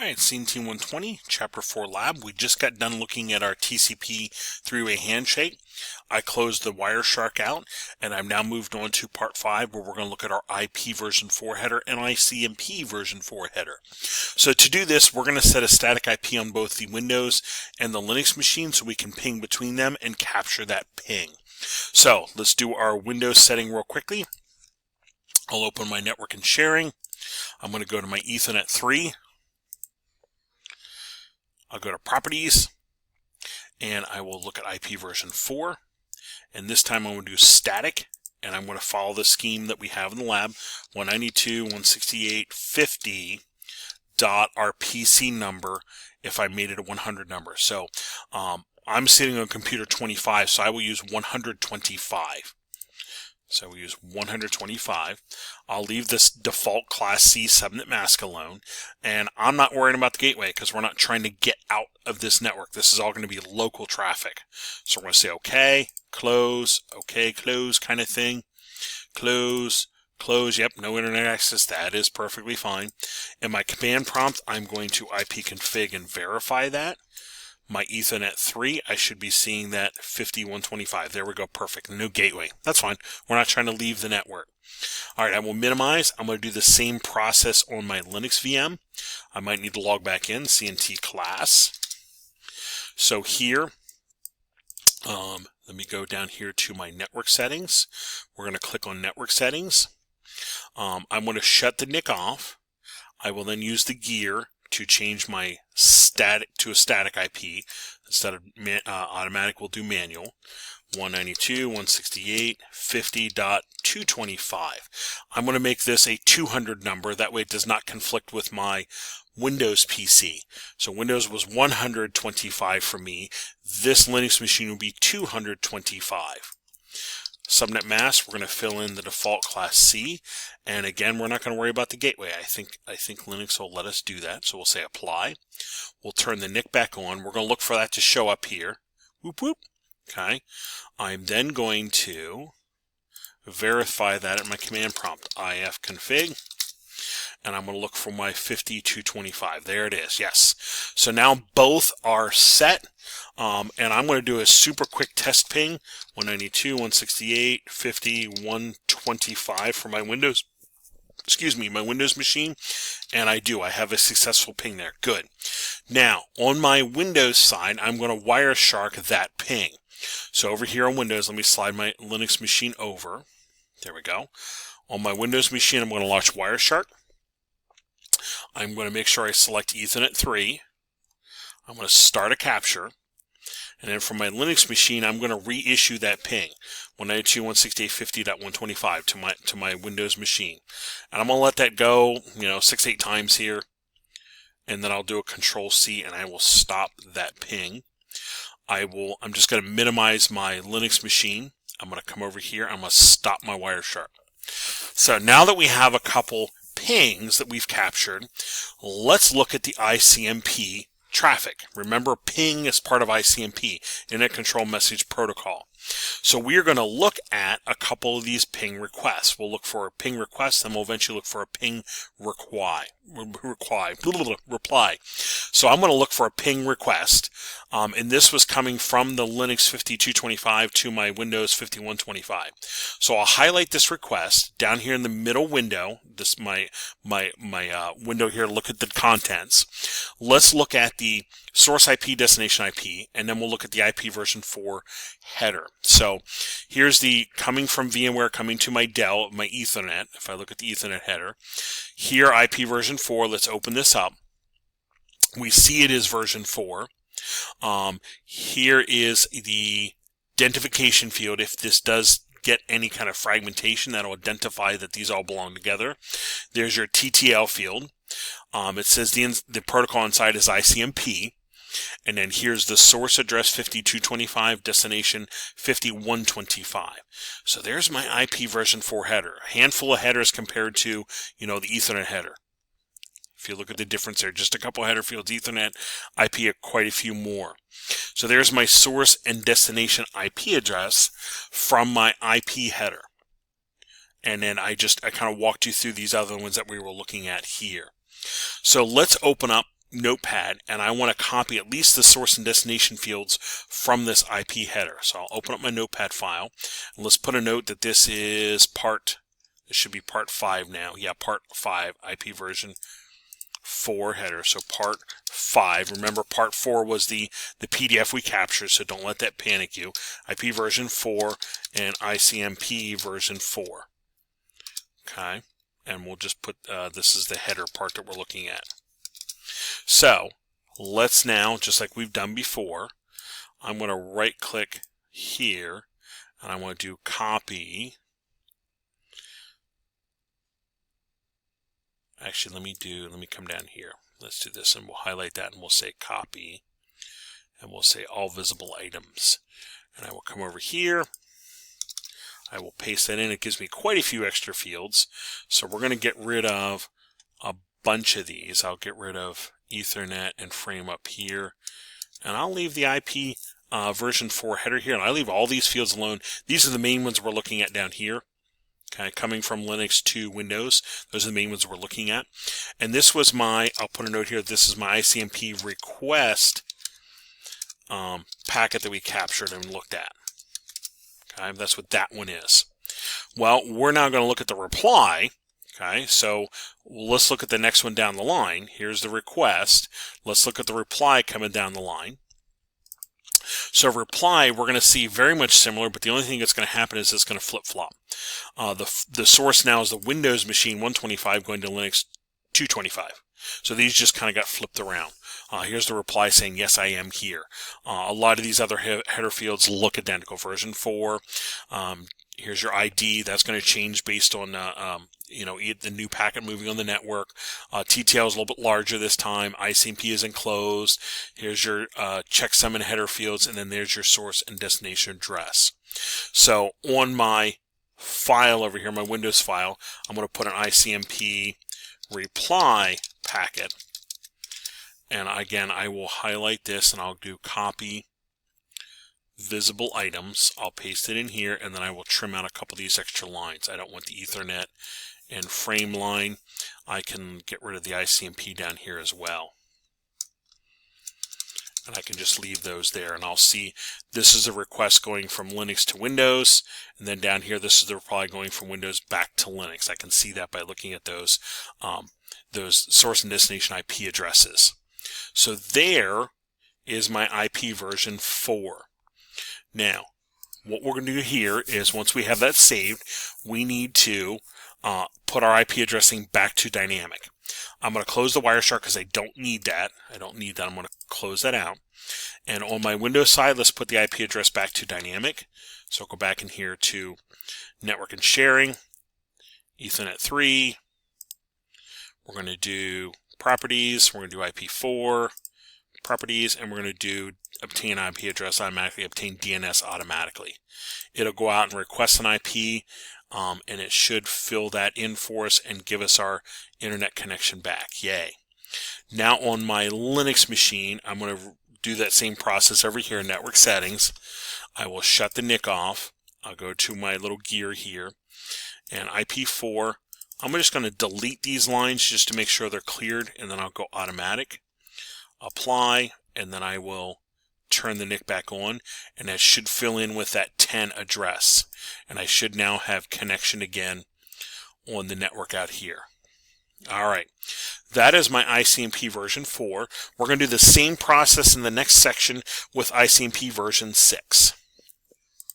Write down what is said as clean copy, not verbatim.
Alright, CNT120, Chap4Lab. We just got done looking at our TCP three-way handshake. I closed the Wireshark out, and I've now moved on to part 5, where we're going to look at our IPv4 header and ICMPv4 header. So to do this, we're going to set a static IP on both the Windows and the Linux machine so we can ping between them and capture that ping. So let's do our Windows setting real quickly. I'll open my network and sharing. I'm going to go to my Ethernet 3. I'll go to Properties, and I will look at IPv4, and this time I'm going to do static, and I'm going to follow the scheme that we have in the lab, 192.168.50 dot our PC number if I made it a 100 number. So I'm sitting on computer 25, so I will use 125. So we use 125. I'll leave this default class C subnet mask alone, and I'm not worrying about the gateway because we're not trying to get out of this network. This is all going to be local traffic. So we're going to say okay, close kind of thing. Close, yep, no internet access. That is perfectly fine. In my command prompt, I'm going to ipconfig and verify that. My Ethernet 3, I should be seeing that 5125. There we go, perfect. No gateway. That's fine. We're not trying to leave the network. All right, I will minimize. I'm going to do the same process on my Linux VM. I might need to log back in, CNT class. So here, let me go down here to my network settings. We're going to click on network settings. I'm going to shut the NIC off. I will then use the gear to change my static to a static IP. Instead of automatic, we'll do manual. 192.168.50.225. I'm going to make this a 200 number. That way it does not conflict with my Windows PC. So Windows was 125 for me. This Linux machine will be 225. Subnet mask, we're going to fill in the default class C, and again, we're not going to worry about the gateway. I think Linux will let us do that, so we'll say apply. We'll turn the NIC back on. We're going to look for that to show up here. Whoop whoop. Okay. I'm then going to verify that at my command prompt, ifconfig, and I'm going to look for my 5225. There it is. Yes. So now both are set. And I'm going to do a super quick test ping, 192.168.50.125 for my Windows, my Windows machine, and I have a successful ping there. Good. Now, on my Windows side, I'm going to Wireshark that ping. So over here on Windows, let me slide my Linux machine over. There we go. On my Windows machine, I'm going to launch Wireshark. I'm going to make sure I select Ethernet 3. I'm going to start a capture. And then for my Linux machine, I'm going to reissue that ping, 192.168.50.125 to my Windows machine. And I'm going to let that go, 6-8 times here. And then I'll do a Control C and I will stop that ping. I'm just going to minimize my Linux machine. I'm going to come over here. I'm going to stop my Wireshark. So now that we have a couple pings that we've captured, let's look at the ICMP traffic. Remember, ping is part of ICMP, Internet Control Message Protocol. So we are going to look at a couple of these ping requests. We'll look for a ping request, and we'll eventually look for a ping reply. So I'm going to look for a ping request, and this was coming from the Linux 5225 to my Windows 5125. So I'll highlight this request down here in the middle window. This my window here. Look at the contents. Let's look at the source IP, destination IP, and then we'll look at the IPv4 header. So here's the coming from VMware, coming to my Dell, my Ethernet. If I look at the Ethernet header, here IPv4, let's open this up. We see it is version 4. Here is the identification field. If this does get any kind of fragmentation, that'll identify that these all belong together. There's your TTL field. It says the protocol inside is ICMP. And then here's the source address 5225, destination 5125. So there's my IPv4 header. A handful of headers compared to, the Ethernet header. If you look at the difference there, just a couple header fields, Ethernet, IP, quite a few more. So there's my source and destination IP address from my IP header. And then I kind of walked you through these other ones that we were looking at here. So let's open up notepad and I want to copy at least the source and destination fields from this IP header. So I'll open up my notepad file and let's put a note that this is this should be part 5 now. Yeah, part 5 IP version 4 header. So part 5. Remember, part 4 was the PDF we captured, so don't let that panic you. IP version 4 and ICMP version 4. Okay, and we'll just put this is the header part that we're looking at. So let's now, just like we've done before, I'm going to right click here and I want to do copy. Actually, let me come down here. Let's do this and we'll highlight that and we'll say copy and we'll say all visible items. And I will come over here. I will paste that in. It gives me quite a few extra fields. So we're going to get rid of a bunch of these. I'll get rid of Ethernet and frame up here, and I'll leave the IP version 4 header here, and I leave all these fields alone. These are the main ones we're looking at down here. Okay, coming from Linux to Windows, those are the main ones we're looking at. And this was I'll put a note here, this is my ICMP request packet that we captured and looked at. Okay, that's what that one is. Well, we're now going to look at the reply. Okay, so let's look at the next one down the line. Here's the request. Let's look at the reply coming down the line. So reply, we're going to see very much similar, but the only thing that's going to happen is it's going to flip-flop. The source now is the Windows machine 125 going to Linux 225. So these just kind of got flipped around. Here's the reply saying, yes, I am here. A lot of these other header fields look identical. Version 4. Here's your ID. That's going to change based on the new packet moving on the network. TTL is a little bit larger this time. ICMP is enclosed. Here's your checksum and header fields, and then there's your source and destination address. So on my file over here, my Windows file, I'm going to put an ICMP reply packet. And again, I will highlight this and I'll do copy visible items. I'll paste it in here and then I will trim out a couple of these extra lines. I don't want the Ethernet and frame line. I can get rid of the ICMP down here as well. And I can just leave those there, and I'll see this is a request going from Linux to Windows, and then down here this is the reply going from Windows back to Linux. I can see that by looking at those source and destination IP addresses. So there is my IP version 4. Now, what we're going to do here is once we have that saved, we need to put our IP addressing back to dynamic. I'm going to close the Wireshark because I don't need that. I'm going to close that out. And on my Windows side, let's put the IP address back to dynamic. So I'll go back in here to network and sharing, Ethernet 3. We're going to do properties. We're going to do IP4 properties, and we're going to do obtain IP address automatically, obtain DNS automatically. It'll go out and request an IP, and it should fill that in for us and give us our internet connection back. Yay. Now on my Linux machine, I'm going to do that same process over here in network settings. I will shut the NIC off. I'll go to my little gear here and IP4. I'm just going to delete these lines just to make sure they're cleared, and then I'll go automatic, apply, and then I will turn the NIC back on, and that should fill in with that 10 address, and I should now have connection again on the network out here. Alright, that is my ICMP version 4. We're going to do the same process in the next section with ICMP version 6.